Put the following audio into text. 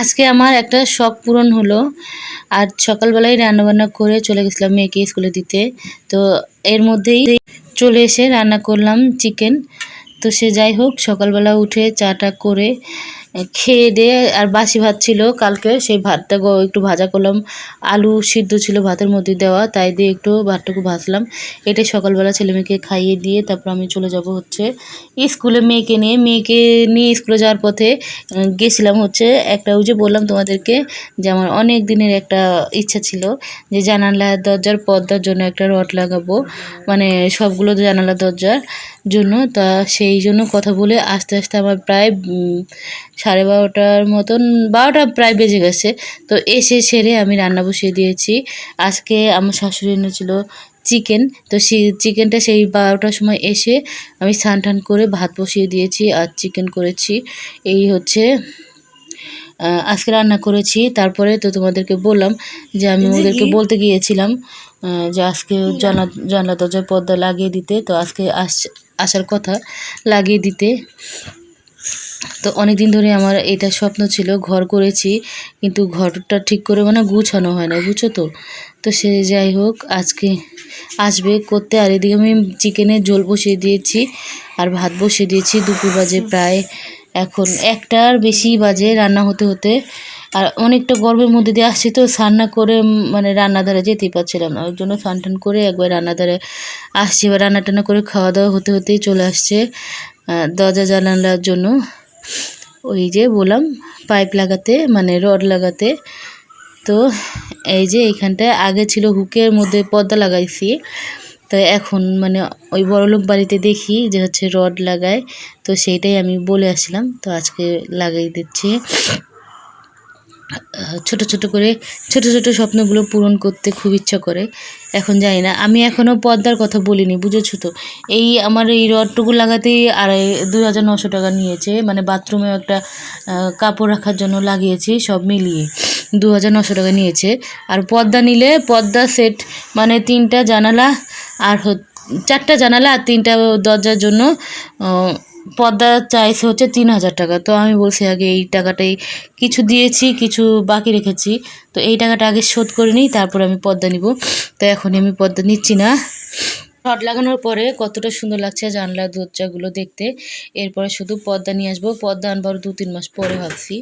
আজকে আমার একটা শখ পূরণ হলো। আর সকালবেলায় রান্নাবান্না করে চলে গেছিলাম মেয়েকে স্কুলে দিতে। তো এর মধ্যেই চলে এসে রান্না করলাম চিকেন। তো সে যাই হোক, সকালবেলা উঠে চাটা করে খেয়ে দিয়ে, আর বাসি ভাত ছিল কালকে, সেই ভাতটা একটু ভাজা করলাম। আলু সিদ্ধ ছিল ভাতের মধ্যে দেওয়া, তাই দিয়ে একটু ভাতটুকু ভাজলাম। এটাই সকালবেলা ছেলে মেয়েকে খাইয়ে দিয়ে তারপর আমি চলে যাব হচ্ছে স্কুলে। মেয়েকে নিয়ে স্কুলে যাওয়ার পথে গেছিলাম হচ্ছে একটা, ওই যে বললাম তোমাদেরকে যে আমার অনেক দিনের একটা ইচ্ছা ছিল যে জানালা দরজার পর্দার জন্য একটা রড লাগাবো, মানে সবগুলো জানালা দরজার জন্য। তা সেই জন্য কথা বলে আস্তে আস্তে আমার প্রায় 12:30 মতন, 12টা প্রায় বেজে গেছে। তো এসে সেরে আমি রান্না বসিয়ে দিয়েছি। আজকে আমার শাশুড়ি এনেছিল চিকেন। তো সেই চিকেনটা সেই 12টার সময় এসে আমি স্নান টান করে ভাত বসিয়ে দিয়েছি আর চিকেন করেছি। এই হচ্ছে আজকে রান্না করেছি। তারপরে তো তোমাদেরকে বললাম যে আমি ওদেরকে বলতে গিয়েছিলাম যে আজকে জানলা দরজার পর্দা লাগিয়ে দিতে। তো আজকে আসার কথা লাগিয়ে দিতে। তো অনেক দিন ধরে আমার এটা স্বপ্ন ছিল, ঘর করেছি কিন্তু ঘরটা ঠিক করে মানে গুছানো হয় না, বুঝছো তো। তো সে যাই হোক, আজকে আসবে করতে। আর এদিকে আমি চিকেনের ঝোল বসিয়ে দিয়েছি আর ভাত বসিয়ে দিয়েছি। দুপুর বাজে প্রায়, এখন 1টার বেশি বাজে রান্না হতে হতে। আর অনেকটা গরমের মধ্যে দিয়ে আসছি, তো স্নান না করে মানে রান্নাধারে যেতেই পারছিলাম না, ওই জন্য স্নান টান করে একবার রান্নাধারে আসছি। এবার রান্না টান্না করে খাওয়া দাওয়া হতে হতেই চলে আসছে দরজা জানালার জন্য ওই যে বললাম পাইপ লাগাতে, মানে রড লাগাতে। তো এই যে এইখানটায় আগে ছিল হুকের মধ্যে পর্দা লাগাইছি, তো এখন মানে ওই বড়লোক বাড়িতে দেখি যে হচ্ছে রড লাগায়, তো সেইটাই আমি বলে আসলাম। তো আজকে লাগাই দিচ্ছি। ছোট ছোট স্বপ্নগুলো পূরণ করতে খুব ইচ্ছা করে। এখন জানি না, আমি এখনও পর্দার কথা বলিনি, বুঝেছো তো। এই আমার এই রডটুকু লাগাতেই 2,900 টাকা নিয়েছে, মানে বাথরুমেও একটা কাপড় রাখার জন্য লাগিয়েছি, সব মিলিয়ে 2,900 টাকা নিয়েছে। আর পর্দা নিলে পর্দা সেট মানে 3টা জানালা আর 4টা জানালা আর 3টা দরজার জন্য পর্দা চাইছে হচ্ছে 3,000 টাকা। তো আমি বলছি আগে এই টাকাটাই কিছু দিয়েছি, কিছু বাকি রেখেছি, তো এই টাকাটা আগে শোধ করে নিই, তারপর আমি পর্দা নিব। তো এখনই আমি পর্দা নিচ্ছি না। রড লাগানোর পরে কতটা সুন্দর লাগছে জানলা দরজাগুলো দেখতে। এরপরে শুধু পর্দা নিয়ে আসবো, পর্দা আনবার 2-3 মাস পরে ভাবছি।